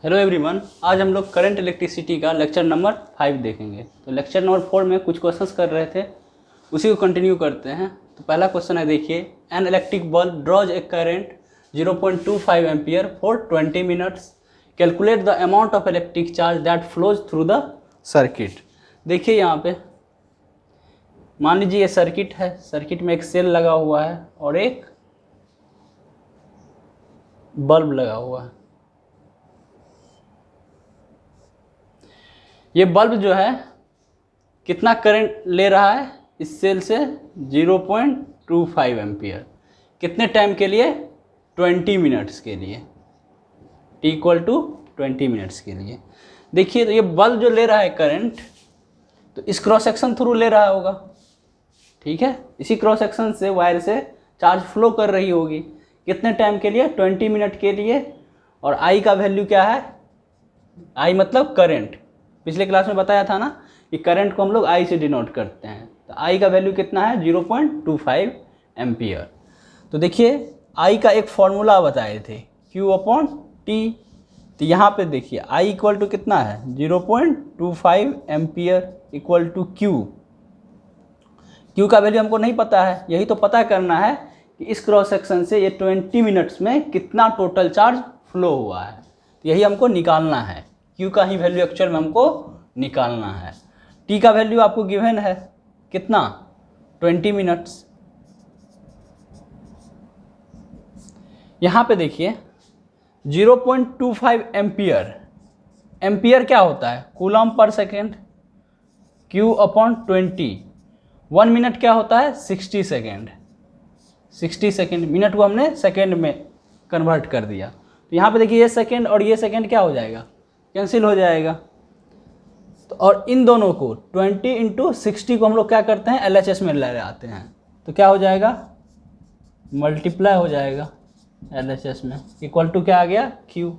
Hello everyone, आज हम लोग करंट इलेक्ट्रिसिटी का लेक्चर नंबर 5 देखेंगे। तो लेक्चर नंबर 4 में कुछ क्वेश्चंस कर रहे थे, उसी को कंटिन्यू करते हैं। तो पहला क्वेश्चन है, देखिए, an electric bulb draws a current 0.25 ampere for 20 minutes, calculate the amount of electric charge that flows through the circuit. देखिए यहाँ पे मान लीजिए ये सर्किट है, सर्किट में एक सेल लगा हुआ है और एक बल्ब लगा हुआ है। ये बल्ब जो है कितना करंट ले रहा है इस सेल से? 0.25 एम्पियर। कितने टाइम के लिए? 20 मिनट्स के लिए, T = 20 मिनट्स के लिए। देखिए तो ये बल्ब जो ले रहा है करंट, तो इस क्रॉस सेक्शन थ्रू ले रहा होगा, ठीक है। इसी क्रॉस सेक्शन से वायर से चार्ज फ्लो कर रही होगी। कितने टाइम के लिए? 20 मिनट के लिए। और I का वैल्यू क्या है? I मतलब करंट। पिछले क्लास में बताया था ना कि करंट को हम लोग I से डिनोट करते हैं। तो I का वैल्यू कितना है? 0.25 एम्पियर। तो देखिए I का एक फॉर्मूला बताए थे, Q/T। तो यहाँ पे देखिए I = कितना है? 0.25 एम्पियर = Q। Q का वैल्यू हमको नहीं पता है, यही तो पता करना है कि इस क्रॉस सेक्शन से ये 20 मिनट्स में कितना टोटल चार्ज फ्लो हुआ है। तो यही हमको निकालना है, Q का ही वैल्यू एक्चुअल में हमको निकालना है। T का वैल्यू आपको गिवन है, कितना? 20 मिनट्स। यहाँ पे देखिए 0.25 एम्पियर, एम्पियर क्या होता है? Coulomb per second. Q/20। 1 minute क्या होता है? 60 सेकेंड। 60 सेकेंड, मिनट को हमने सेकेंड में कन्वर्ट कर दिया। तो यहाँ पे देखिए ये सेकेंड और ये सेकेंड क्या हो जाएगा? कैंसिल हो जाएगा। तो और इन दोनों को 20 × 60 को हम लोग क्या करते हैं? LHS में ले आते हैं। तो क्या हो जाएगा? मल्टीप्लाई हो जाएगा LHS में, इक्वल टू क्या आ गया? Q।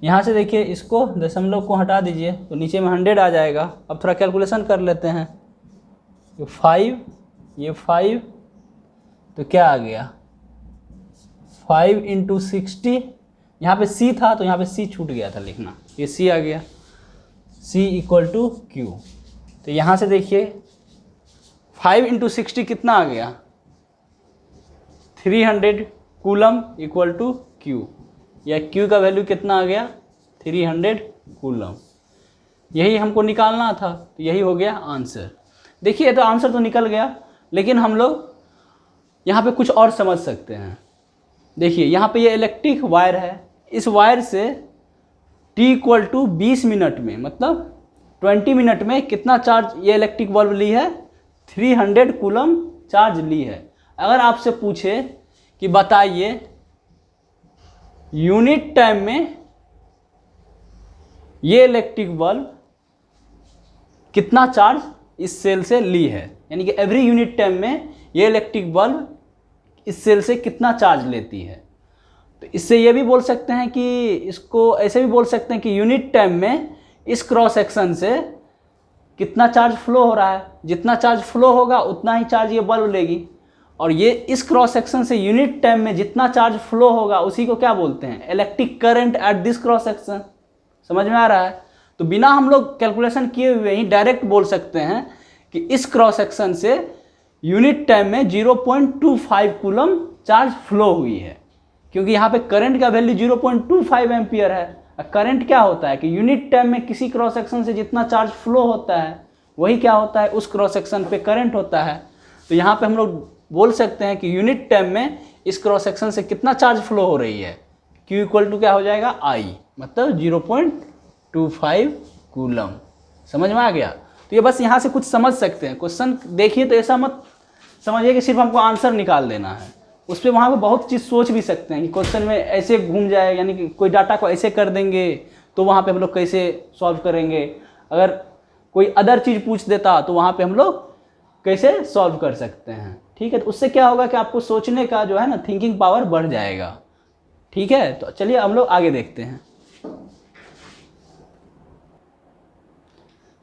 यहाँ से देखिए इसको दशमलव को हटा दीजिए तो नीचे में 100 आ जाएगा। अब थोड़ा कैलकुलेशन कर लेते हैं। ये 5, ये 5, तो क्या आ गया? 5 × 60। यहाँ पे C था तो यहाँ पे C छूट गया था लिखना, ये C आ गया। C = Q। तो यहाँ से देखिए 5 × 60 कितना आ गया? 300 कूलम = Q, या Q का वैल्यू कितना आ गया? 300 कूलम। यही हमको निकालना था, तो यही हो गया आंसर। देखिए तो आंसर तो निकल गया, लेकिन हम लोग यहाँ पे कुछ और समझ सकते हैं। देखिए यहाँ पे ये इलेक्ट्रिक वायर है, इस वायर से T = 20 मिनट में, मतलब 20 मिनट में कितना चार्ज ये इलेक्ट्रिक बल्ब ली है? 300 कूलम चार्ज ली है। अगर आपसे पूछे कि बताइए यूनिट टाइम में ये इलेक्ट्रिक बल्ब कितना चार्ज इस सेल से ली है, यानी कि एवरी यूनिट टाइम में ये इलेक्ट्रिक बल्ब इस सेल से कितना चार्ज लेती है, तो इससे ये भी बोल सकते हैं कि, इसको ऐसे भी बोल सकते हैं कि यूनिट टाइम में इस क्रॉस सेक्शन से कितना चार्ज फ्लो हो रहा है। जितना चार्ज फ्लो होगा उतना ही चार्ज ये बल्ब लेगी। और ये इस क्रॉस सेक्शन से यूनिट टाइम में जितना चार्ज फ्लो होगा उसी को क्या बोलते हैं? Electric current at this cross section. समझ में आ रहा है? तो बिना हम लोग कैलकुलेशन किए हुए ही डायरेक्ट बोल सकते हैं कि इस क्रॉस सेक्शन से यूनिट टाइम में 0.25 कूलम चार्ज फ्लो हुई है, क्योंकि यहाँ पे करंट का वैल्यू 0.25 एम्पियर है। करंट क्या होता है कि यूनिट टाइम में किसी क्रॉस सेक्शन से जितना चार्ज फ्लो होता है वही क्या होता है? उस क्रॉस सेक्शन पे करंट होता है। तो यहाँ पे हम लोग बोल सकते हैं कि यूनिट टाइम में इस क्रॉस सेक्शन से कितना चार्ज फ्लो हो रही है। Q = क्या हो जाएगा? I, मतलब 0.25 कूलम। समझ में आ गया? तो ये बस यहाँ से कुछ समझ सकते हैं। क्वेश्चन देखिए तो ऐसा मत समझिए कि सिर्फ हमको आंसर निकाल देना है, उस पर वहाँ पर बहुत चीज़ सोच भी सकते हैं कि क्वेश्चन में ऐसे घूम जाए, यानी कि कोई डाटा को ऐसे कर देंगे तो वहाँ पे हम लोग कैसे सॉल्व करेंगे। अगर कोई अदर चीज़ पूछ देता तो वहाँ पे हम लोग कैसे सॉल्व कर सकते हैं। ठीक है, तो उससे क्या होगा कि आपको सोचने का जो है ना, थिंकिंग पावर बढ़ जाएगा। ठीक है, तो चलिए हम लोग आगे देखते हैं।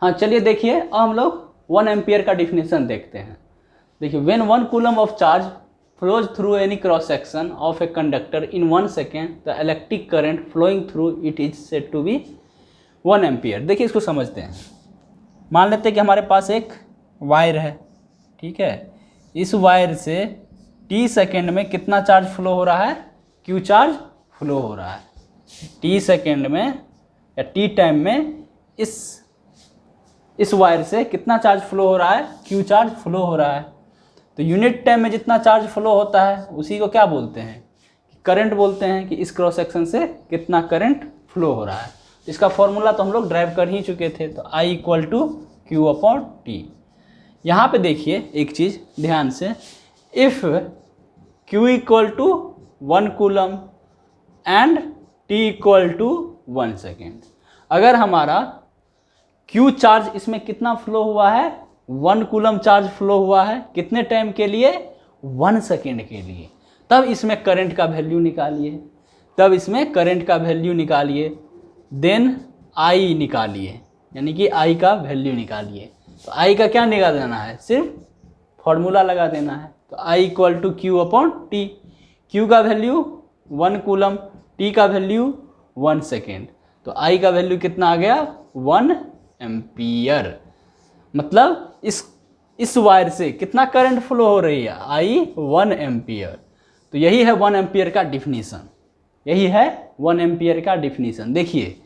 हाँ चलिए देखिए, अब हम लोग 1 एम्पियर का डिफिनेशन देखते हैं। देखिए, when 1 coulomb of charge flows through any cross section of a conductor in 1 second, the electric current flowing through it is said to be 1 ampere. देखिए इसको समझते हैं। मान लेते हैं कि हमारे पास एक वायर है, ठीक है। इस वायर से t सेकेंड में कितना चार्ज फ्लो हो रहा है? q चार्ज फ्लो हो रहा है। t सेकेंड में या t टाइम में इस वायर से कितना चार्ज फ्लो हो रहा है? q चार्ज फ्लो हो रहा है। तो यूनिट टाइम में जितना चार्ज फ्लो होता है उसी को क्या बोलते हैं? करंट बोलते हैं, कि इस क्रॉस सेक्शन से कितना करंट फ्लो हो रहा है। इसका फॉर्मूला तो हम लोग ड्राइव कर ही चुके थे, तो I equal to Q upon T. यहाँ पे देखिए एक चीज़ ध्यान से, if Q equal to 1 coulomb and T equal to 1 second, अगर हमारा Q चार्ज इसमें कितना फ्लो हुआ है? 1 कूलम चार्ज फ्लो हुआ है। कितने टाइम के लिए? 1 सेकेंड के लिए। तब इसमें करंट का वैल्यू निकालिए, देन I निकालिए, यानी कि I का वैल्यू निकालिए। तो I का क्या निकालना है? सिर्फ फॉर्मूला लगा देना है। तो I equal to Q upon T. Q का वैल्यू 1 कूलम, टी का वैल्यू 1 सेकेंड। तो I का वैल्यू कितना आ गया? 1 एम्पियर। मतलब इस वायर से कितना करंट फ्लो हो रही है? I 1 ampere. तो यही है 1 एम्पियर का डिफिनीसन। देखिए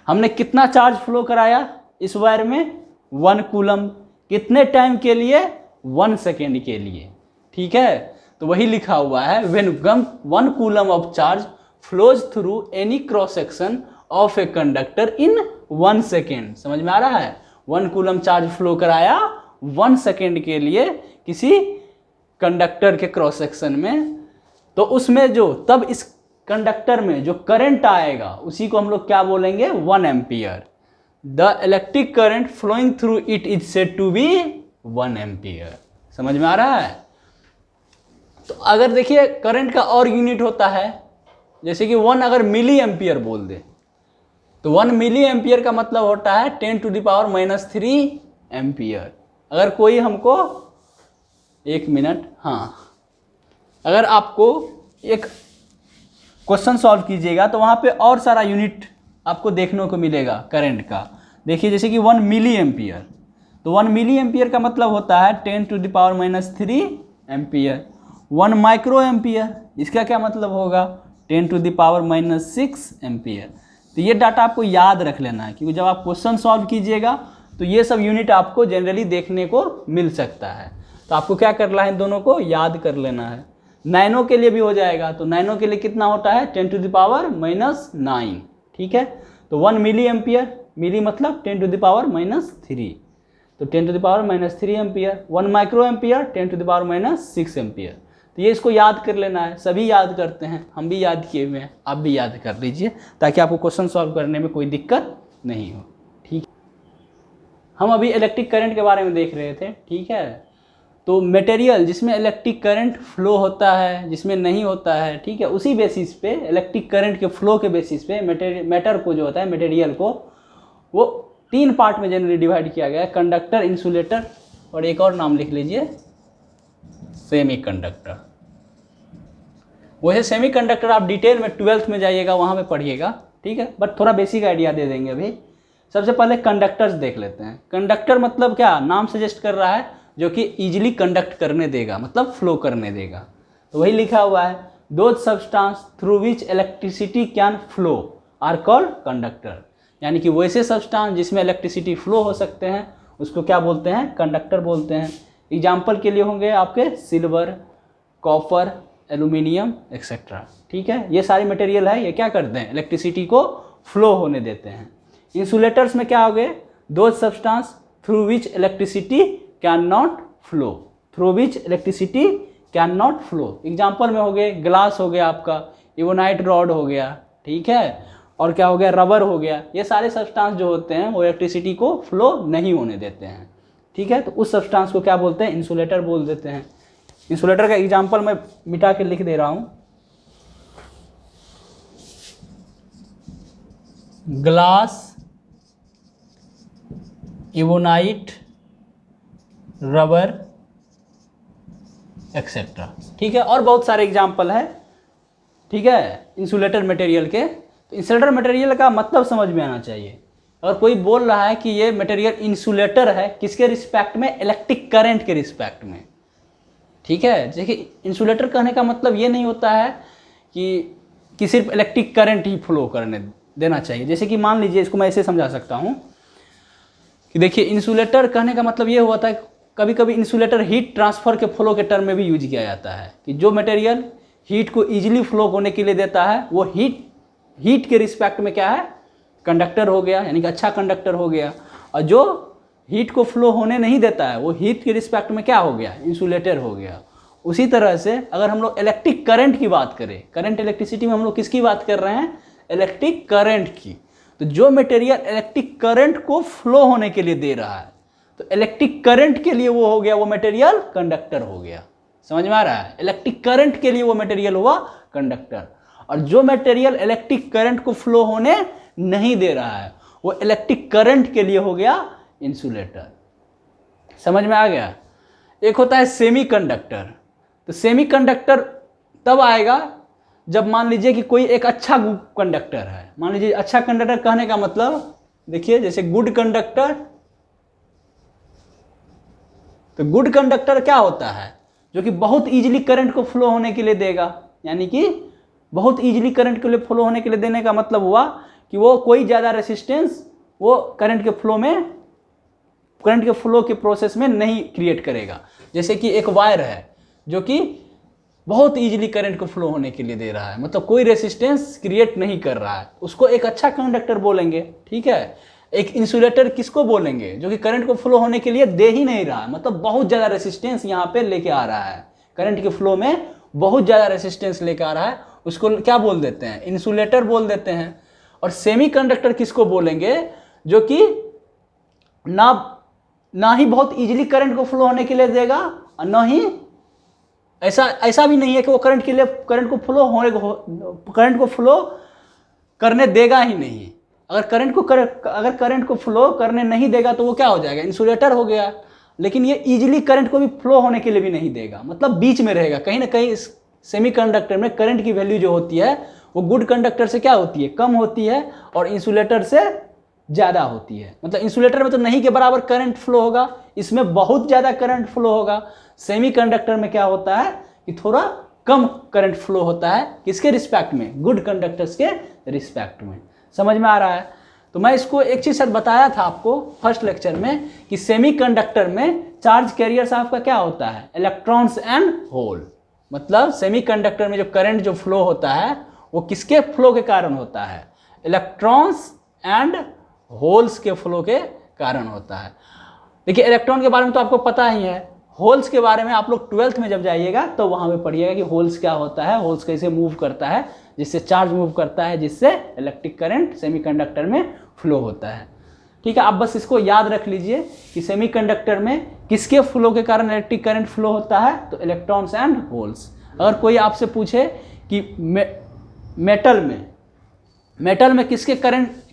हमने कितना चार्ज फ्लो कराया इस वायर में? 1 कूलम। कितने टाइम के लिए? 1 सेकेंड के लिए, ठीक है। तो वही लिखा हुआ है, when 1 coulomb of charge flows through any cross section of a conductor in 1 second. समझ में आ रहा है? 1 कूलम चार्ज फ्लो कराया 1 सेकेंड के लिए किसी कंडक्टर के क्रॉस सेक्शन में, तो उसमें तब इस कंडक्टर में जो करंट आएगा उसी को हम लोग क्या बोलेंगे? 1 ampere. The electric current flowing through it is said to be 1 ampere. समझ में आ रहा है? तो अगर देखिए करंट का और यूनिट होता है, जैसे कि 1 अगर मिली एम्पियर बोल दे, तो 1 मिली एम्पियर का मतलब होता है 10⁻³ एम्पियर। अगर कोई हमको 1 मिनट, हाँ, अगर आपको एक क्वेश्चन सॉल्व कीजिएगा तो वहाँ पे और सारा यूनिट आपको देखने को मिलेगा करंट का। देखिए जैसे कि 1 मिली एम्पियर, तो 1 मिली एम्पियर का मतलब होता है 10⁻³ एम्पियर। 1 माइक्रो एम्पियर, इसका क्या मतलब होगा? 10⁻⁻6 एम्पियर। तो ये डाटा आपको याद रख लेना है, क्योंकि जब आप क्वेश्चन सॉल्व कीजिएगा तो ये सब यूनिट आपको जनरली देखने को मिल सकता है। तो आपको क्या करना है? दोनों को याद कर लेना है। नैनो के लिए भी हो जाएगा, तो नैनो के लिए कितना होता है? 10⁻⁻9, ठीक है। तो 1 मिली एम्पियर, मिली मतलब 10⁻⁻3, तो 10⁻⁻3 एम्पियर। 1 micro ampere 10⁻⁻6 ampere. तो ये इसको याद कर लेना है। सभी याद करते हैं, हम भी याद किए हुए हैं, आप भी याद कर लीजिए ताकि आपको क्वेश्चन सॉल्व करने में कोई दिक्कत नहीं हो, ठीक। हम अभी इलेक्ट्रिक करंट के बारे में देख रहे थे, ठीक है। तो मटेरियल जिसमें इलेक्ट्रिक करंट फ्लो होता है, जिसमें नहीं होता है, ठीक है, उसी बेसिस पे, इलेक्ट्रिक करंट के फ्लो के बेसिस पे मैटर को जो होता है, मटेरियल को, वो 3 पार्ट में जनरली डिवाइड किया गया है: कंडक्टर, इंसुलेटर और एक और नाम लिख लीजिए, सेमी कंडक्टर। वैसे सेमी कंडक्टर आप डिटेल में 12th में जाइएगा, वहाँ पे पढ़िएगा, ठीक है, बट थोड़ा बेसिक आइडिया दे देंगे अभी। सबसे पहले कंडक्टर्स देख लेते हैं। कंडक्टर मतलब क्या? नाम सजेस्ट कर रहा है जो कि इजीली कंडक्ट करने देगा, मतलब फ्लो करने देगा। तो वही लिखा हुआ है, those substance through which electricity can flow are called conductor. यानी कि वैसे सब्सटेंस जिसमें इलेक्ट्रिसिटी फ्लो हो सकते हैं उसको क्या बोलते हैं? कंडक्टर बोलते हैं। एग्जाम्पल के लिए होंगे आपके सिल्वर, कॉपर, एल्यूमिनियम एक्सेट्रा, ठीक है। ये सारे मटेरियल है, ये क्या करते हैं? इलेक्ट्रिसिटी को फ्लो होने देते हैं। इंसुलेटर्स में क्या हो गए? Those substance through which electricity can not flow. Example में हो गए, ग्लास हो गया आपका, इवोनाइट रॉड हो गया, ठीक है, और क्या हो गया? रबर हो गया। ये सारे सब्सटेंस जो होते हैं वो इलेक्ट्रिसिटी को फ्लो नहीं होने देते हैं, ठीक है। तो उस सब्सटेंस को क्या बोलते हैं? इंसुलेटर बोल देते हैं। इंसुलेटर का एग्जाम्पल मैं मिटा के लिख दे रहा हूँ, ग्लास, इवोनाइट, रबर, एक्सेट्रा। ठीक है, और बहुत सारे एग्जाम्पल है, ठीक है, इंसुलेटर मटेरियल के। तो इंसुलेटर मटेरियल का मतलब समझ में आना चाहिए। अगर कोई बोल रहा है कि ये मटेरियल इंसुलेटर है, किसके रिस्पेक्ट में? इलेक्ट्रिक करंट के रिस्पेक्ट में। ठीक है, देखिए इंसुलेटर कहने का मतलब ये नहीं होता है कि सिर्फ इलेक्ट्रिक करंट ही फ्लो करने देना चाहिए। जैसे कि मान लीजिए, इसको मैं ऐसे समझा सकता हूँ कि देखिए इंसुलेटर कहने का मतलब ये होता है, कभी कभी इंसुलेटर हीट ट्रांसफर के फ्लो के टर्म में भी यूज किया जाता है कि जो मटेरियल हीट को ईजिली फ्लो होने के लिए देता है वो हीट के रिस्पेक्ट में क्या है? कंडक्टर हो गया, यानी कि अच्छा कंडक्टर हो गया। और जो हीट को फ्लो होने नहीं देता है वो हीट के रिस्पेक्ट में क्या हो गया? इंसुलेटर हो गया। उसी तरह से अगर हम लोग इलेक्ट्रिक करंट की बात करें, करंट इलेक्ट्रिसिटी में हम लोग किसकी बात कर रहे हैं? इलेक्ट्रिक करंट की। तो जो मटेरियल इलेक्ट्रिक करंट को फ्लो होने के लिए दे रहा है, तो इलेक्ट्रिक करंट के लिए वो हो गया, वो मटेरियल कंडक्टर हो गया। समझ में आ रहा है? इलेक्ट्रिक करंट के लिए वो मटेरियल हुआ कंडक्टर। और जो मटेरियल इलेक्ट्रिक करंट को फ्लो होने नहीं दे रहा है वो इलेक्ट्रिक करंट के लिए हो गया इंसुलेटर। समझ में आ गया? एक होता है सेमीकंडक्टर। तो सेमीकंडक्टर तब आएगा जब मान लीजिए कि कोई एक अच्छा कंडक्टर है। मान लीजिए अच्छा कंडक्टर कहने का मतलब, देखिए जैसे गुड कंडक्टर। तो गुड कंडक्टर क्या होता है? जो कि बहुत इजीली करंट को फ्लो होने के लिए देगा। यानी कि बहुत इजीली करंट के लिए फ्लो होने के लिए देने का मतलब हुआ कि वो कोई ज़्यादा रेसिस्टेंस वो करंट के फ्लो के प्रोसेस में नहीं क्रिएट करेगा। जैसे कि एक वायर है जो कि बहुत इजीली करंट को फ्लो होने के लिए दे रहा है, मतलब कोई रेसिस्टेंस क्रिएट नहीं कर रहा है, उसको एक अच्छा कंडक्टर बोलेंगे। ठीक है, एक इंसुलेटर किसको बोलेंगे? जो कि करंट को फ्लो होने के लिए दे ही नहीं रहा है, मतलब बहुत ज़्यादा रेसिस्टेंस यहाँ पे लेके आ रहा है, करंट के फ्लो में बहुत ज़्यादा रेसिस्टेंस लेके आ रहा है, उसको क्या बोल देते हैं? इंसुलेटर बोल देते हैं। और सेमीकंडक्टर किसको बोलेंगे? जो कि ना ही बहुत इजीली करंट को फ्लो होने के लिए देगा और ना ही ऐसा भी नहीं है कि वो करंट को फ्लो करने देगा ही नहीं। अगर करंट को फ्लो करने नहीं देगा तो वो क्या हो जाएगा? इंसुलेटर हो गया। लेकिन ये इजीली करंट को भी फ्लो होने के लिए भी नहीं देगा, मतलब बीच में रहेगा। कहीं ना कहीं इस सेमीकंडक्टर में करंट की वैल्यू जो होती है वो गुड कंडक्टर से क्या होती है? कम होती है, और इंसुलेटर से ज़्यादा होती है। मतलब इंसुलेटर में तो नहीं के बराबर करंट फ्लो होगा, इसमें बहुत ज़्यादा करंट फ्लो होगा। सेमीकंडक्टर में क्या होता है कि थोड़ा कम करंट फ्लो होता है। किसके रिस्पेक्ट में? गुड कंडक्टर्स के रिस्पेक्ट में। समझ में आ रहा है? तो मैं इसको एक चीज़ शायद बताया था आपको फर्स्ट लेक्चर में कि सेमीकंडक्टर में चार्ज कैरियर्स आपका क्या होता है? Electrons and hole. मतलब सेमीकंडक्टर में जो करंट जो फ्लो होता है वो किसके फ्लो के कारण होता है? इलेक्ट्रॉन्स एंड होल्स के फ्लो के कारण होता है। देखिए इलेक्ट्रॉन के बारे में तो आपको पता ही है, होल्स के बारे में आप लोग 12th में जब जाइएगा तो वहाँ पे पढ़िएगा कि होल्स क्या होता है, होल्स कैसे मूव करता है, जिससे चार्ज मूव करता है, जिससे इलेक्ट्रिक करंट सेमीकंडक्टर में फ्लो होता है। ठीक है, आप बस इसको याद रख लीजिए कि सेमीकंडक्टर में किसके फ्लो के कारण इलेक्ट्रिक करंट फ्लो होता है? तो इलेक्ट्रॉन्स एंड होल्स। अगर कोई आपसे पूछे कि मेटल में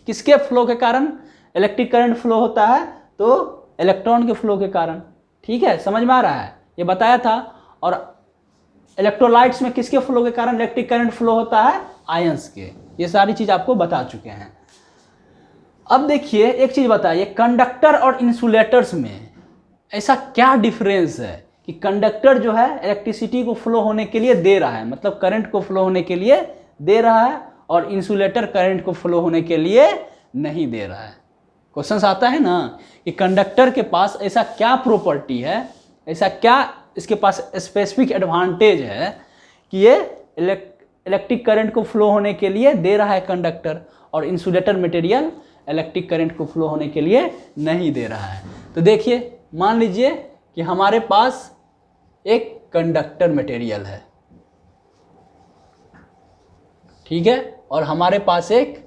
किसके फ्लो के कारण इलेक्ट्रिक करंट फ्लो होता है? तो इलेक्ट्रॉन के फ्लो के कारण। ठीक है, समझ में आ रहा है? ये बताया था। और इलेक्ट्रोलाइट्स में किसके फ्लो के कारण इलेक्ट्रिक करंट फ्लो होता है? आयंस के। ये सारी चीज आपको बता चुके हैं। अब देखिए एक चीज बताइए, कंडक्टर और इंसुलेटर्स में ऐसा क्या डिफरेंस है कि कंडक्टर जो है इलेक्ट्रिसिटी को फ्लो होने के लिए दे रहा है, मतलब करंट को फ्लो होने के लिए दे रहा है, और इंसुलेटर करंट को फ्लो होने के लिए नहीं दे रहा है। क्वेश्चन आता है ना कि कंडक्टर के पास ऐसा क्या प्रॉपर्टी है, ऐसा क्या इसके पास स्पेसिफिक एडवांटेज है कि ये इलेक्ट्रिक करंट को फ्लो होने के लिए दे रहा है कंडक्टर, और इंसुलेटर मटेरियल इलेक्ट्रिक करंट को फ्लो होने के लिए नहीं दे रहा है। तो देखिए मान लीजिए कि हमारे पास एक कंडक्टर मटेरियल है, ठीक है, और हमारे पास एक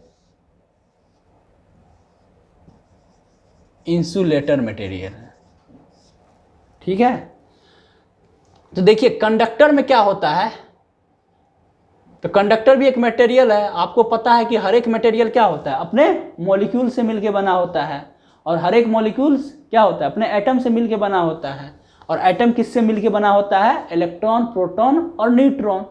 इंसुलेटर मटेरियल है। ठीक है, तो देखिए कंडक्टर में क्या होता है, तो कंडक्टर भी एक मटेरियल है। आपको पता है कि हर एक मटेरियल क्या होता है? अपने मॉलिक्यूल से मिलके बना होता है, और हर एक मॉलिक्यूल्स क्या होता है? अपने एटम से मिलके बना होता है। और एटम किससे मिलके बना होता है? इलेक्ट्रॉन, प्रोटॉन और न्यूट्रॉन।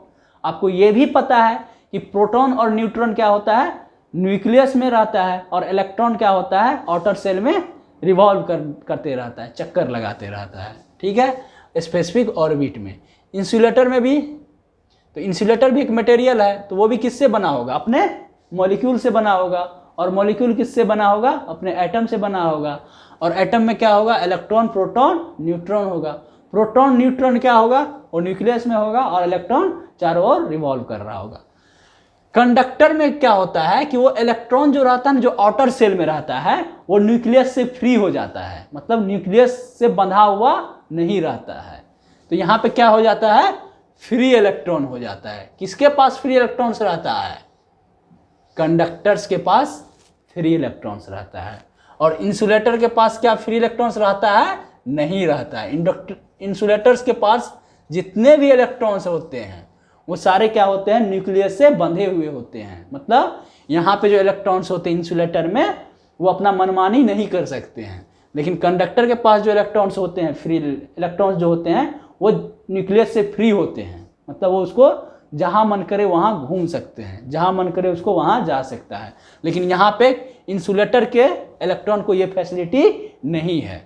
आपको ये भी पता है कि प्रोटॉन और न्यूट्रॉन क्या होता है? न्यूक्लियस में रहता है, और इलेक्ट्रॉन क्या होता है? आउटर सेल में रिवॉल्व करते रहता है, चक्कर लगाते रहता है, ठीक है, स्पेसिफिक ऑर्बिट में। इंसुलेटर में भी, तो इंसुलेटर भी एक मटेरियल है, तो वो भी किससे बना होगा? अपने मॉलिक्यूल से बना होगा, और मॉलिक्यूल किससे बना होगा? अपने एटम से बना होगा। और एटम में क्या होगा? इलेक्ट्रॉन, प्रोटॉन, न्यूट्रॉन होगा। प्रोटॉन, न्यूट्रॉन क्या होगा? वो न्यूक्लियस में होगा, और इलेक्ट्रॉन चारों ओर रिवॉल्व कर रहा होगा। कंडक्टर में क्या होता है कि वो इलेक्ट्रॉन जो रहता है, जो आउटर सेल में रहता है, वो न्यूक्लियस से फ्री हो जाता है, मतलब न्यूक्लियस से बंधा हुआ नहीं रहता है। तो यहाँ पे क्या हो जाता है? फ्री इलेक्ट्रॉन हो जाता है। किसके पास फ्री इलेक्ट्रॉन्स रहता है? कंडक्टर्स के पास फ्री इलेक्ट्रॉन्स रहता है। और इंसुलेटर के पास क्या फ्री इलेक्ट्रॉन्स रहता है? नहीं रहता है। इंसुलेटर्स के पास जितने भी इलेक्ट्रॉन्स होते हैं वो सारे क्या होते हैं? न्यूक्लियस से बंधे हुए होते हैं। मतलब यहाँ पे जो इलेक्ट्रॉन्स होते हैं इंसुलेटर में, वो अपना मनमानी नहीं कर सकते हैं। लेकिन कंडक्टर के पास जो इलेक्ट्रॉन्स होते हैं, फ्री इलेक्ट्रॉन्स जो होते हैं, वो न्यूक्लियस से फ्री होते हैं। मतलब वो उसको जहाँ मन करे वहाँ घूम सकते हैं, जहाँ मन करे उसको वहाँ जा सकता है। लेकिन यहाँ पे इंसुलेटर के इलेक्ट्रॉन को ये फैसिलिटी नहीं है।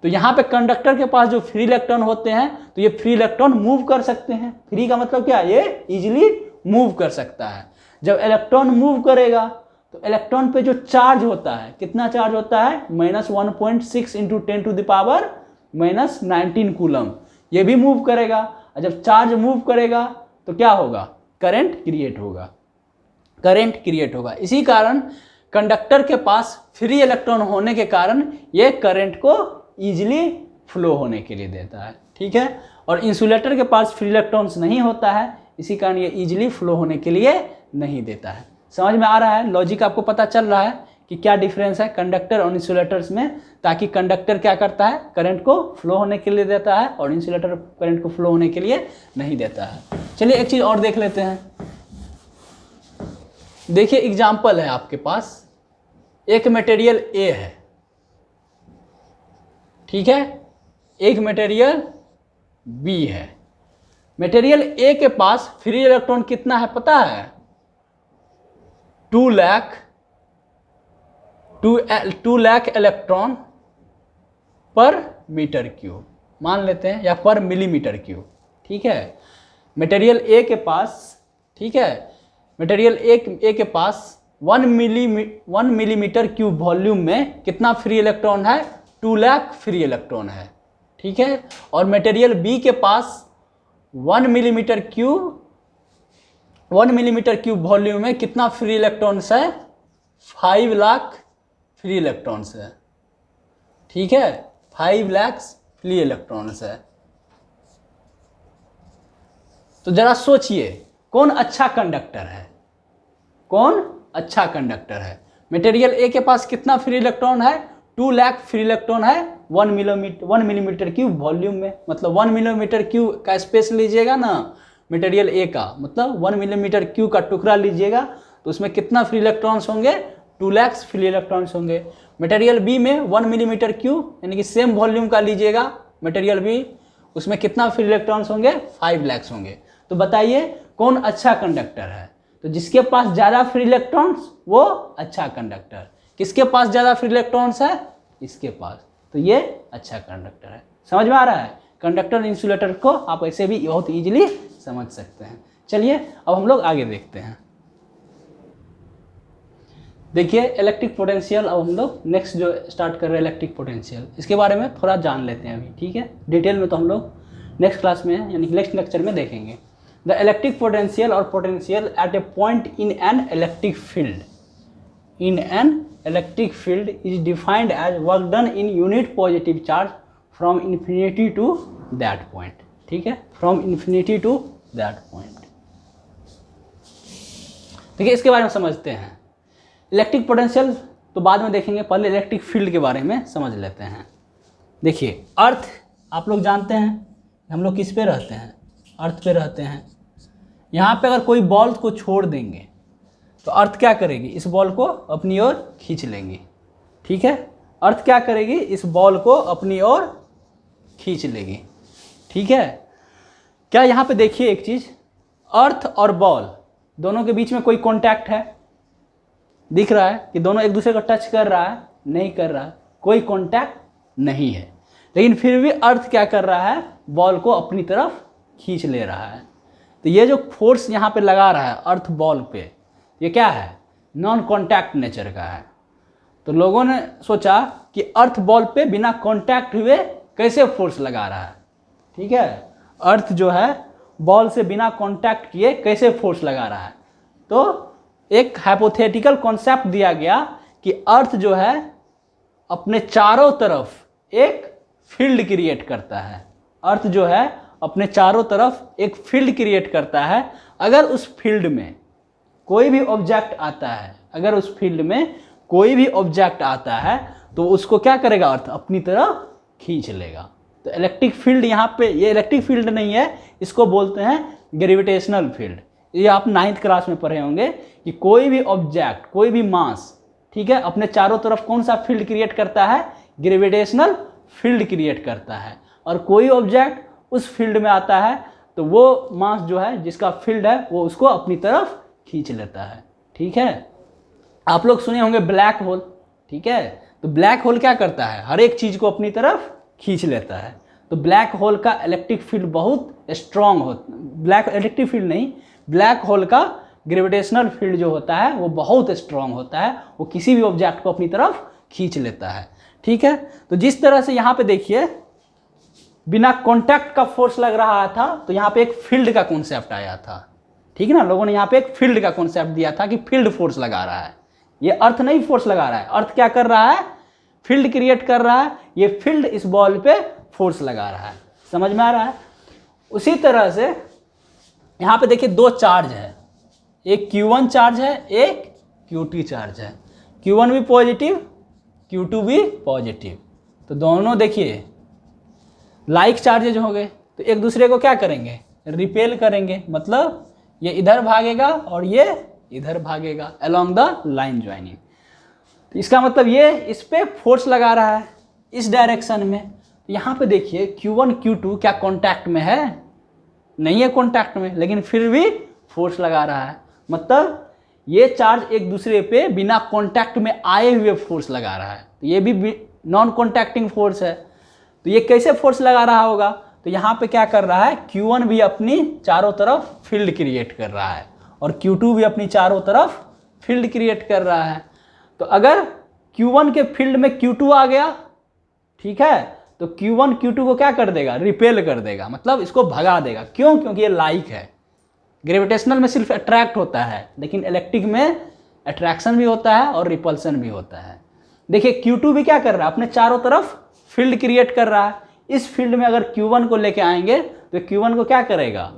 तो यहाँ पे कंडक्टर के पास जो फ्री इलेक्ट्रॉन होते हैं, तो ये फ्री इलेक्ट्रॉन मूव कर सकते हैं। फ्री का मतलब क्या? ये इजीली मूव कर सकता है। जब इलेक्ट्रॉन मूव करेगा तो इलेक्ट्रॉन पे जो चार्ज होता है, कितना चार्ज होता है? -1.6 × 10⁻⁻19 कूलम। ये भी मूव करेगा। और जब चार्ज मूव करेगा तो क्या होगा? करंट क्रिएट होगा, करंट क्रिएट होगा। इसी कारण कंडक्टर के पास फ्री इलेक्ट्रॉन होने के कारण ये करंट को इजीली फ्लो होने के लिए देता है, ठीक है। और इंसुलेटर के पास फ्री इलेक्ट्रॉन्स नहीं होता है, इसी कारण ये इजीली फ्लो होने के लिए नहीं देता है। समझ में आ रहा है? लॉजिक आपको पता चल रहा है कि क्या डिफरेंस है कंडक्टर और इंसुलेटर्स में? ताकि कंडक्टर क्या करता है? करंट को फ्लो होने के लिए देता है, और इंसुलेटर करंट को फ्लो होने के लिए नहीं देता है। चलिए एक चीज़ और देख लेते हैं। देखिए एग्जाम्पल है आपके पास, एक मटेरियल ए है, ठीक है, एक मटेरियल बी है। मटेरियल ए के पास फ्री इलेक्ट्रॉन कितना है पता है? 2 लाख इलेक्ट्रॉन पर मीटर क्यूब मान लेते हैं, या पर मिलीमीटर क्यूब, ठीक है। मटेरियल ए के पास, ठीक है, मटेरियल ए के पास 1 मिलीमीटर क्यूब वॉल्यूम में कितना फ्री इलेक्ट्रॉन है? 2 लाख फ्री इलेक्ट्रॉन है, ठीक है। और मटेरियल बी के पास 1 मिलीमीटर क्यूब वॉल्यूम में कितना फ्री इलेक्ट्रॉन्स है? 5 लाख फ्री इलेक्ट्रॉन्स है, ठीक है, 5 लाख फ्री इलेक्ट्रॉन्स है। तो जरा सोचिए कौन अच्छा कंडक्टर है? कौन अच्छा कंडक्टर है? मटेरियल ए के पास कितना फ्री इलेक्ट्रॉन है? 2 लाख फ्री इलेक्ट्रॉन है 1 मिलीमीटर क्यूब वॉल्यूम में। मतलब 1 मिलीमीटर क्यूब का स्पेस लीजिएगा ना मटेरियल ए का, मतलब 1 मिलीमीटर क्यूब का टुकड़ा लीजिएगा, तो उसमें कितना फ्री इलेक्ट्रॉन्स होंगे? 2 लाख फ्री इलेक्ट्रॉन्स होंगे। मटेरियल बी में 1 मिलीमीटर क्यूब यानी कि सेम वॉल्यूम का लीजिएगा मटेरियल बी, उसमें कितना फ्री इलेक्ट्रॉन्स होंगे? 5 लाख होंगे। तो बताइए कौन अच्छा कंडक्टर है? तो जिसके पास ज़्यादा फ्री इलेक्ट्रॉन्स वो अच्छा कंडक्टर। किसके पास ज़्यादा फ्री इलेक्ट्रॉन्स है? इसके पास, तो ये अच्छा कंडक्टर है। समझ में आ रहा है? कंडक्टर इंसुलेटर को आप ऐसे भी बहुत इजीली समझ सकते हैं। चलिए अब हम लोग आगे देखते हैं। देखिए इलेक्ट्रिक पोटेंशियल, अब हम लोग नेक्स्ट जो स्टार्ट कर रहे हैं इलेक्ट्रिक पोटेंशियल, इसके बारे में थोड़ा जान लेते हैं अभी, ठीक है। डिटेल में तो हम लोग नेक्स्ट क्लास में यानी नेक्स्ट लेक्चर में देखेंगे। द इलेक्ट्रिक पोटेंशियल और potential at A point in an electric field is defined as work done in unit positive charge from infinity to that point, ठीक है, from infinity to that point। देखिए इसके बारे में समझते हैं। इलेक्ट्रिक पोटेंशियल तो बाद में देखेंगे, पहले इलेक्ट्रिक फील्ड के बारे में समझ लेते हैं। देखिए अर्थ आप लोग जानते हैं हम लोग किस पे रहते हैं? अर्थ पे रहते हैं। यहाँ पे अगर कोई बॉल को छोड़ देंगे तो अर्थ क्या करेगी? इस बॉल को अपनी ओर खींच लेंगी, ठीक है। अर्थ क्या करेगी? इस बॉल को अपनी ओर खींच लेगी, ठीक है। क्या यहाँ पे देखिए एक चीज़, अर्थ और बॉल दोनों के बीच में कोई कॉन्टैक्ट है? दिख रहा है कि दोनों एक दूसरे को टच कर रहा है? नहीं कर रहा है, कोई कॉन्टैक्ट नहीं है। लेकिन फिर भी अर्थ क्या कर रहा है? बॉल को अपनी तरफ खींच ले रहा है। तो ये जो फोर्स यहाँ पे लगा रहा है अर्थ बॉल पे, ये क्या है? नॉन कॉन्टैक्ट नेचर का है। तो लोगों ने सोचा कि अर्थ बॉल पे बिना कॉन्टैक्ट हुए कैसे फोर्स लगा रहा है। ठीक है, अर्थ जो है बॉल से बिना कॉन्टैक्ट किए कैसे फोर्स लगा रहा है। तो एक हाइपोथेटिकल कॉन्सेप्ट दिया गया कि अर्थ जो है अपने चारों तरफ एक फील्ड क्रिएट करता है। अर्थ जो है अपने चारों तरफ एक फील्ड क्रिएट करता है। अगर उस फील्ड में कोई भी ऑब्जेक्ट आता है, अगर उस फील्ड में कोई भी ऑब्जेक्ट आता है तो उसको क्या करेगा? अर्थ अपनी तरफ खींच लेगा। तो इलेक्ट्रिक फील्ड यहाँ पे, ये इलेक्ट्रिक फील्ड नहीं है, इसको बोलते हैं ग्रेविटेशनल फील्ड। ये आप 9th क्लास में पढ़े होंगे कि कोई भी ऑब्जेक्ट, कोई भी मास, ठीक है, अपने चारों तरफ कौन सा फील्ड क्रिएट करता है? ग्रेविटेशनल फील्ड क्रिएट करता है। और कोई ऑब्जेक्ट उस फील्ड में आता है तो वो मास जो है, जिसका फील्ड है, वो उसको अपनी तरफ खींच लेता है। ठीक है, आप लोग सुने होंगे ब्लैक होल। ठीक है, तो ब्लैक होल क्या करता है? हर एक चीज़ को अपनी तरफ खींच लेता है। तो ब्लैक होल का इलेक्ट्रिक फील्ड बहुत स्ट्रांग होता, ब्लैक इलेक्ट्रिक फील्ड नहीं, ब्लैक होल का ग्रेविटेशनल फील्ड जो होता है वो बहुत स्ट्रांग होता है, वो किसी भी ऑब्जेक्ट को अपनी तरफ खींच लेता है। ठीक है, तो जिस तरह से यहाँ पे देखिए बिना कॉन्टैक्ट का फोर्स लग रहा था, तो यहाँ पे एक फील्ड का कॉन्सेप्ट आया था। ठीक है ना, लोगों ने यहाँ पे एक फील्ड का कॉन्सेप्ट दिया था कि फील्ड फोर्स लगा रहा है। ये अर्थ नहीं फोर्स लगा रहा है, अर्थ क्या कर रहा है? फील्ड क्रिएट कर रहा है। ये फील्ड इस बॉल पे फोर्स लगा रहा है। समझ में आ रहा है? उसी तरह से यहाँ पे देखिए दो चार्ज है, एक Q1 चार्ज है, एक Q2 चार्ज है। Q1 भी पॉजिटिव, Q2 भी पॉजिटिव। तो दोनों देखिए लाइक चार्जेज हो गए, तो एक दूसरे को क्या करेंगे? रिपेल करेंगे। मतलब ये इधर भागेगा और ये इधर भागेगा अलोंग द लाइन ज्वाइनिंग। तो इसका मतलब ये इस पे फोर्स लगा रहा है इस डायरेक्शन में। तो यहाँ पे देखिए Q1 Q2 क्या कॉन्टैक्ट में है? नहीं है कॉन्टैक्ट में, लेकिन फिर भी फोर्स लगा रहा है। मतलब ये चार्ज एक दूसरे पे बिना कॉन्टैक्ट में आए हुए फोर्स लगा रहा है। तो ये भी नॉन कॉन्टैक्टिंग फोर्स है। तो ये कैसे फोर्स लगा रहा होगा? तो यहाँ पे क्या कर रहा है? Q1 भी अपनी चारों तरफ फील्ड क्रिएट कर रहा है और Q2 भी अपनी चारों तरफ फील्ड क्रिएट कर रहा है। तो अगर Q1 के फील्ड में Q2 आ गया, ठीक है, तो Q1 Q2 को क्या कर देगा? रिपेल कर देगा, मतलब इसको भगा देगा। क्यों? क्योंकि ये लाइक है। ग्रेविटेशनल में सिर्फ अट्रैक्ट होता है, लेकिन इलेक्ट्रिक में अट्रैक्शन भी होता है और रिपल्सन भी होता है। देखिए Q2 भी क्या कर रहा है? अपने चारों तरफ फील्ड क्रिएट कर रहा है। इस फील्ड में अगर Q1 को लेके आएंगे तो Q1 को क्या करेगा?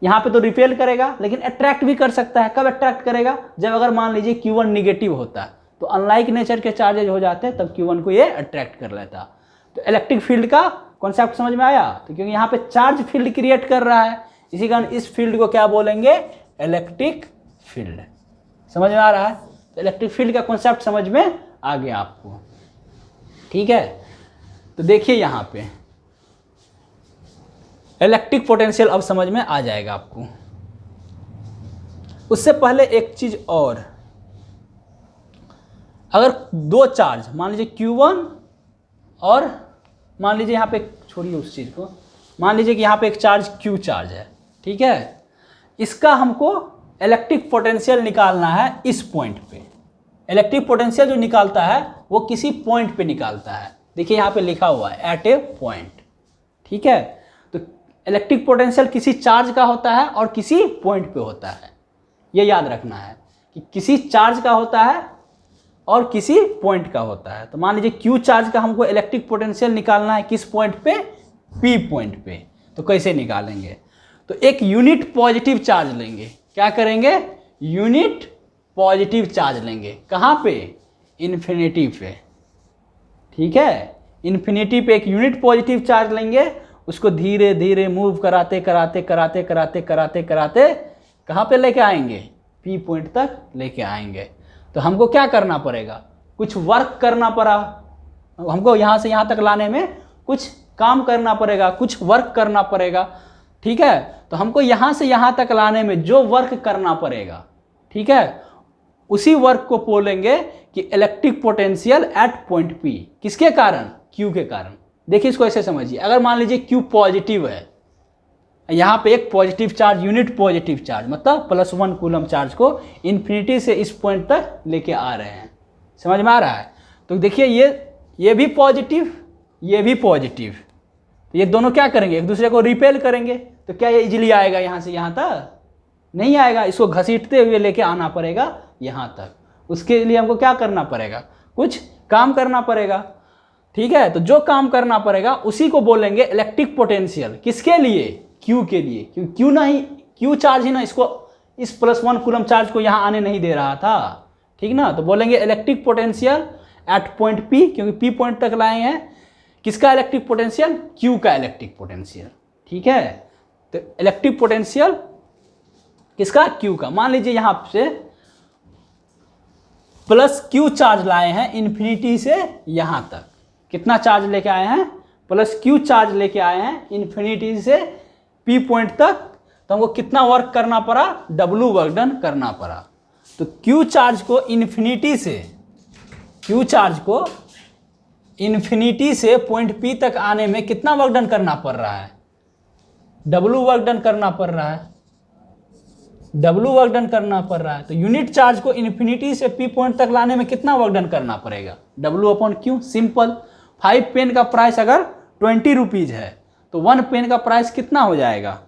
यहाँ पे तो रिपेल करेगा, लेकिन अट्रैक्ट भी कर सकता है। कब अट्रैक्ट करेगा? जब अगर मान लीजिए Q1 निगेटिव होता है, तो अनलाइक नेचर के चार्जेज हो जाते हैं, तब Q1 को ये अट्रैक्ट कर लेता। तो इलेक्ट्रिक फील्ड का कॉन्सेप्ट समझ में आया? तो क्योंकि यहाँ पे चार्ज फील्ड क्रिएट कर रहा है, इसी कारण इस फील्ड को क्या बोलेंगे? Electric field. समझ में आ रहा है? तो इलेक्ट्रिक फील्ड का कॉन्सेप्ट समझ में आ गया आपको। ठीक है, तो देखिए यहाँ पे इलेक्ट्रिक पोटेंशियल अब समझ में आ जाएगा आपको। उससे पहले एक चीज और, अगर दो चार्ज मान लीजिए Q1 और मान लीजिए यहाँ पे, छोड़िए उस चीज को, मान लीजिए कि यहाँ पे एक चार्ज Q चार्ज है। ठीक है, इसका हमको इलेक्ट्रिक पोटेंशियल निकालना है इस पॉइंट पे। इलेक्ट्रिक पोटेंशियल जो निकालता है वो किसी पॉइंट पे निकालता है। देखिए यहाँ पे लिखा हुआ है एट ए पॉइंट। ठीक है, तो इलेक्ट्रिक पोटेंशियल किसी चार्ज का होता है और किसी पॉइंट पे होता है। ये याद रखना है कि किसी चार्ज का होता है और किसी पॉइंट का होता है। तो मान लीजिए Q चार्ज का हमको इलेक्ट्रिक पोटेंशियल निकालना है किस पॉइंट पे? P पॉइंट पे। तो कैसे निकालेंगे? तो एक यूनिट पॉजिटिव चार्ज लेंगे। क्या करेंगे? यूनिट पॉजिटिव चार्ज लेंगे। कहाँ पे? इन्फिनिटी पे। ठीक है, इन्फिनिटी पे एक यूनिट पॉजिटिव चार्ज लेंगे, उसको धीरे धीरे मूव कराते कराते कराते कराते कराते कराते कहाँ पे लेके आएंगे? P पॉइंट तक लेके आएंगे। तो हमको क्या करना पड़ेगा? कुछ वर्क करना पड़ा हमको, यहाँ से यहाँ तक लाने में कुछ काम करना पड़ेगा, कुछ वर्क करना पड़ेगा, ठीक है। तो हमको यहाँ से यहाँ तक लाने में जो वर्क करना पड़ेगा, ठीक है, उसी वर्क को बोलेंगे कि electric potential at point P। किसके कारण? Q के कारण। देखिए इसको ऐसे समझिए, अगर मान लीजिए Q पॉजिटिव है, यहाँ पे एक positive charge, unit positive charge मतलब +1 कूलम चार्ज को इन्फिनिटी से इस पॉइंट तक लेके आ रहे हैं, समझ में आ रहा है। तो देखिए ये भी पॉजिटिव, ये भी पॉजिटिव, तो ये दोनों क्या करेंगे, एक दूसरे को रिपेल करेंगे, तो क्या ये इजीली आएगा यहाँ से यहाँ तक? नहीं आएगा, इसको घसीटते हुए लेके आना पड़ेगा यहाँ तक। उसके लिए हमको क्या करना पड़ेगा, कुछ काम करना पड़ेगा, ठीक है। तो जो काम करना पड़ेगा उसी को बोलेंगे इलेक्ट्रिक पोटेंशियल। किसके लिए? Q के लिए, क्योंकि Q नहीं, Q चार्ज ही ना इसको, इस +1 कूलम चार्ज को यहाँ आने नहीं दे रहा था, ठीक ना। तो बोलेंगे electric potential at point P, क्योंकि P पॉइंट तक लाए हैं। किसका इलेक्ट्रिक पोटेंशियल? Q का इलेक्ट्रिक पोटेंशियल, ठीक है। तो इलेक्ट्रिक पोटेंशियल किसका? Q का। मान लीजिए यहाँ से +Q चार्ज लाए हैं इन्फिनिटी से यहाँ तक। कितना चार्ज लेके आए हैं? +Q चार्ज लेके आए हैं इन्फिनिटी से P पॉइंट तक। तो हमको कितना वर्क करना पड़ा? W वर्क डन करना पड़ा। तो Q चार्ज को इन्फिनिटी से पॉइंट P तक आने में कितना वर्क डन करना पड़ रहा है? W वर्क डन करना पड़ रहा है, W वर्क डन करना पड़ रहा है। तो यूनिट चार्ज को इन्फिनिटी से P पॉइंट तक लाने में कितना वर्क डन करना पड़ेगा? W/Q। सिंपल। 5 पेन का प्राइस अगर 20 रुपीज़ है तो 1 पेन का प्राइस कितना हो जाएगा?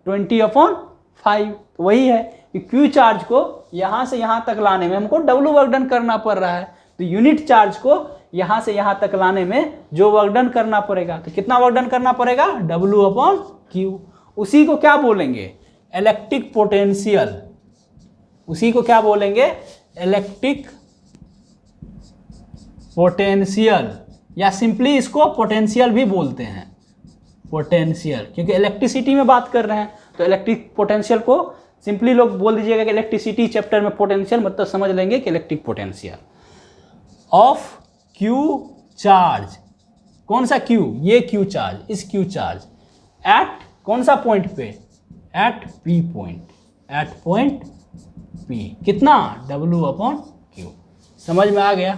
20/5। तो वही है कि Q चार्ज को यहाँ से यहाँ तक लाने में हमको W वर्क डन करना पड़ रहा है। तो यूनिट चार्ज को यहाँ से यहाँ तक लाने में जो वर्क डन करना पड़ेगा, तो कितना वर्क डन करना पड़ेगा? W/Q। उसी को क्या बोलेंगे? Electric potential. उसी को क्या बोलेंगे? इलेक्ट्रिक पोटेंशियल, या सिंपली इसको पोटेंशियल भी बोलते हैं, पोटेंशियल, क्योंकि इलेक्ट्रिसिटी में बात कर रहे हैं। तो इलेक्ट्रिक पोटेंशियल को सिंपली लोग बोल दीजिएगा कि इलेक्ट्रिसिटी चैप्टर में पोटेंशियल, मतलब समझ लेंगे कि electric potential of Q charge. कौन सा Q? ये Q चार्ज, इस Q चार्ज एट कौन सा पॉइंट पे? At P point, at point P। कितना? W/Q। समझ में आ गया?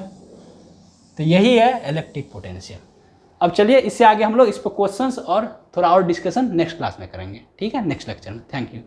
तो यही है इलेक्ट्रिक पोटेंशियल। अब चलिए इससे आगे हम लोग इस पर क्वेश्चंस और थोड़ा और डिस्कशन नेक्स्ट क्लास में करेंगे, ठीक है, नेक्स्ट लेक्चर में। Thank you.